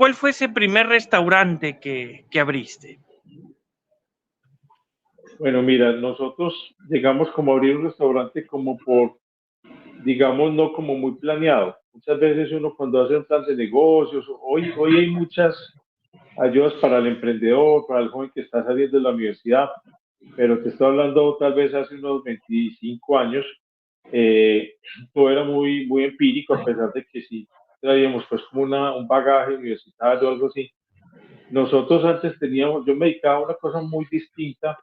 ¿cuál fue ese primer restaurante que abriste? Bueno, mira, nosotros llegamos como a abrir un restaurante como por, digamos, no como muy planeado. Muchas veces uno cuando hace un plan de negocios, hoy hay muchas ayudas para el emprendedor, para el joven que está saliendo de la universidad, pero te estoy hablando tal vez hace unos 25 años, eh, todo era muy empírico, a pesar de que sí traíamos pues como un bagaje universitario o algo así. Nosotros antes teníamos, yo me dedicaba a una cosa muy distinta.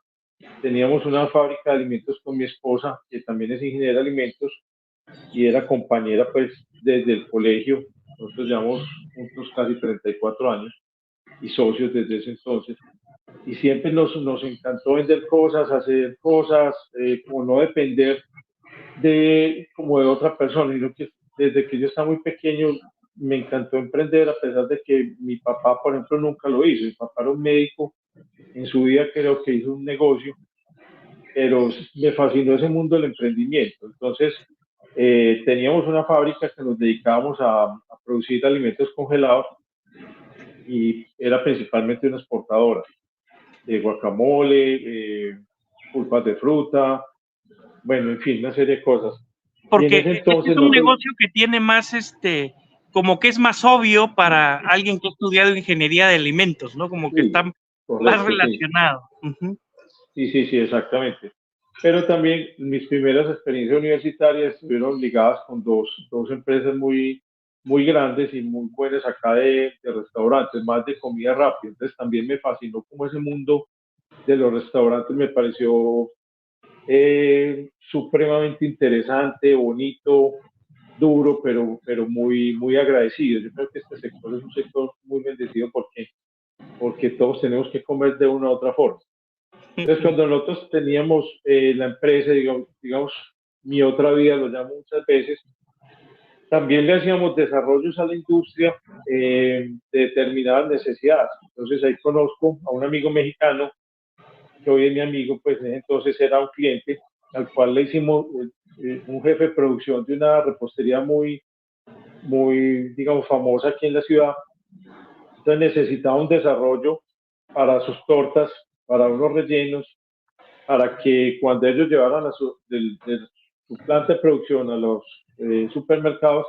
Teníamos una fábrica de alimentos con mi esposa, que también es ingeniera de alimentos y era compañera pues desde el colegio. Nosotros llevamos juntos casi 34 años y socios desde ese entonces. Y siempre nos encantó vender cosas, hacer cosas, como no depender como de otra persona, sino que desde que yo estaba muy pequeño me encantó emprender, a pesar de que mi papá, por ejemplo, nunca lo hizo. Mi papá era un médico, en su vida creo que hizo un negocio, pero me fascinó ese mundo del emprendimiento. Entonces, teníamos una fábrica que nos dedicábamos a producir alimentos congelados y era principalmente una exportadora de guacamole, pulpas de fruta, bueno, en fin, una serie de cosas. Y en Porque ese este entonces es un nosotros, negocio que tiene más, como que es más obvio para alguien que ha estudiado ingeniería de alimentos, ¿no? Como que sí, está más correcto, sí, relacionado. Uh-huh. sí, exactamente. Pero también mis primeras experiencias universitarias estuvieron ligadas con dos empresas muy grandes y muy buenas acá de restaurantes, más de comida rápida. Entonces también me fascinó como ese mundo de los restaurantes me pareció supremamente interesante, bonito, duro, pero muy agradecido. Yo creo que este sector es un sector muy bendecido porque todos tenemos que comer de una u otra forma. Entonces, cuando nosotros teníamos la empresa, digamos, mi otra vida, lo llamo muchas veces, también le hacíamos desarrollos a la industria de determinadas necesidades. Entonces, ahí conozco a un amigo mexicano, que hoy es mi amigo, pues entonces era un cliente, al cual le hicimos un jefe de producción de una repostería digamos, famosa aquí en la ciudad. Entonces necesitaba un desarrollo para sus tortas, para unos rellenos, para que cuando ellos llevaran de su planta de producción a los supermercados,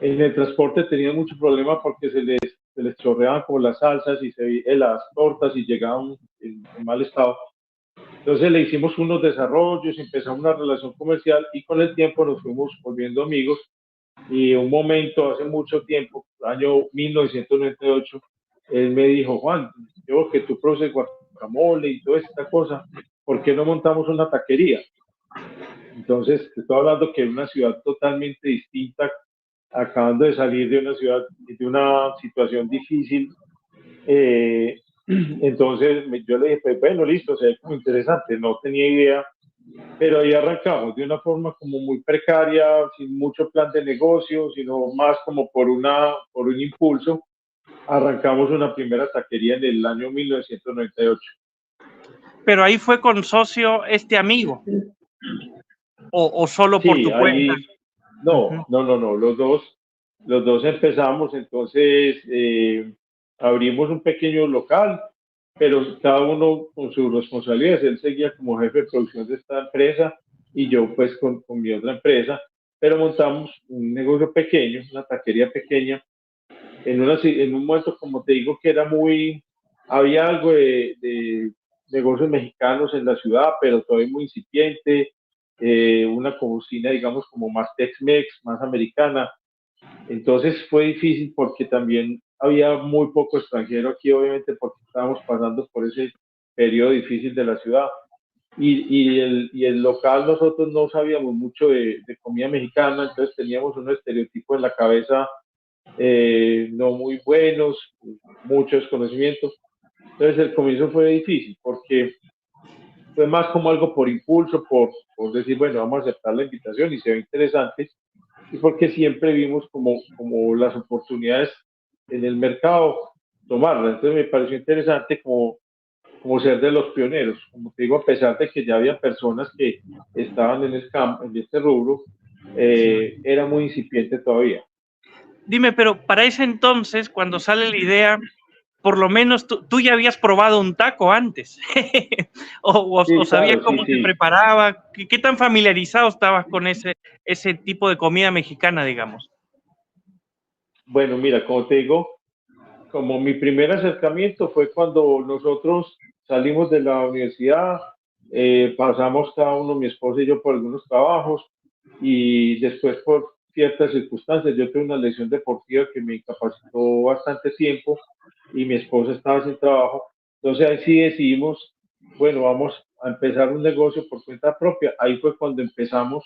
en el transporte tenían mucho problema porque se les chorreaban como las salsas y las tortas y llegaban en mal estado. Entonces le hicimos unos desarrollos, empezamos una relación comercial y con el tiempo nos fuimos volviendo amigos. Y un momento, hace mucho tiempo, año 1998, él me dijo: Juan, yo que tú produces guacamole y toda esta cosa, ¿por qué no montamos una taquería? Entonces, te estoy hablando que es una ciudad totalmente distinta, acabando de salir de una ciudad, de una situación difícil. Entonces, yo le dije, pues bueno, listo, se ve como interesante, no tenía idea, pero ahí arrancamos de una forma como muy precaria, sin mucho plan de negocio, sino más como por un impulso. Arrancamos una primera taquería en el año 1998. Pero ahí fue con socio amigo, o solo por Sí, tu cuenta. ahí, no, los dos empezamos, entonces abrimos un pequeño local, pero cada uno con sus responsabilidades. Él seguía como jefe de producción de esta empresa y yo pues con mi otra empresa, pero montamos un negocio pequeño, una taquería pequeña, en un momento, como te digo, que había algo de negocios mexicanos en la ciudad, pero todavía muy incipiente, una cocina, digamos, como más Tex-Mex, más americana. Entonces fue difícil porque también había muy poco extranjero aquí, obviamente, porque estábamos pasando por ese periodo difícil de la ciudad. Y el local, nosotros no sabíamos mucho de comida mexicana, entonces teníamos un estereotipo en la cabeza no muy buenos, mucho desconocimiento. Entonces el comienzo fue difícil porque fue más como algo por impulso, por decir, bueno, vamos a aceptar la invitación y se ve interesante, y porque siempre vimos como las oportunidades en el mercado tomarlas. Entonces me pareció interesante como ser de los pioneros. Como te digo, a pesar de que ya había personas que estaban en este rubro, era muy incipiente todavía. Dime, pero para ese entonces, cuando sale la idea, por lo menos tú ya habías probado un taco antes, o Sí, sabías claro, sí, cómo se sí. preparaba, ¿qué tan familiarizado estabas con ese tipo de comida mexicana, digamos? Bueno, mira, como te digo, como mi primer acercamiento fue cuando nosotros salimos de la universidad, pasamos cada uno, mi esposa y yo, por algunos trabajos y después por ciertas circunstancias, yo tuve una lesión deportiva que me incapacitó bastante tiempo y mi esposa estaba sin trabajo. Entonces ahí sí decidimos, bueno, vamos a empezar un negocio por cuenta propia. Ahí fue cuando empezamos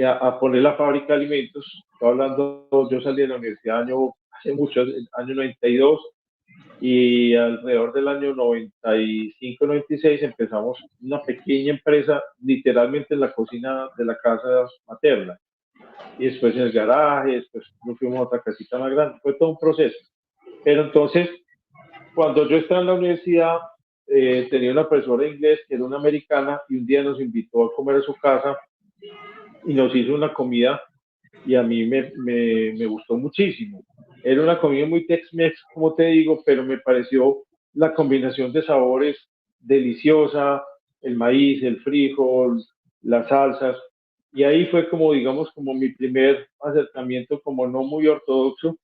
a poner la fábrica de alimentos. Estoy hablando, yo salí de la universidad hace mucho, año 92, y alrededor del año 95, 96 empezamos una pequeña empresa literalmente en la cocina de la casa materna y después en el garaje, después nos fuimos a otra casita más grande, fue todo un proceso. Pero entonces, cuando yo estaba en la universidad, tenía una profesora de inglés que era una americana y un día nos invitó a comer a su casa y nos hizo una comida y a mí me gustó muchísimo. Era una comida muy Tex-Mex, como te digo, pero me pareció la combinación de sabores deliciosa, el maíz, el frijol, las salsas, y ahí fue como, digamos, como mi primer acercamiento como no muy ortodoxo,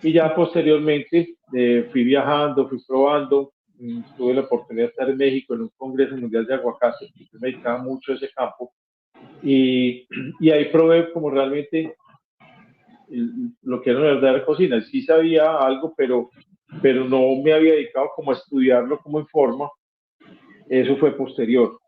y ya posteriormente fui viajando, fui probando, tuve la oportunidad de estar en México en un Congreso Mundial de Aguacate, que me dedicaba mucho a ese campo, y, y ahí probé como realmente lo que era una verdadera cocina. Sí sabía algo, pero no me había dedicado como a estudiarlo como en forma. Eso fue posterior.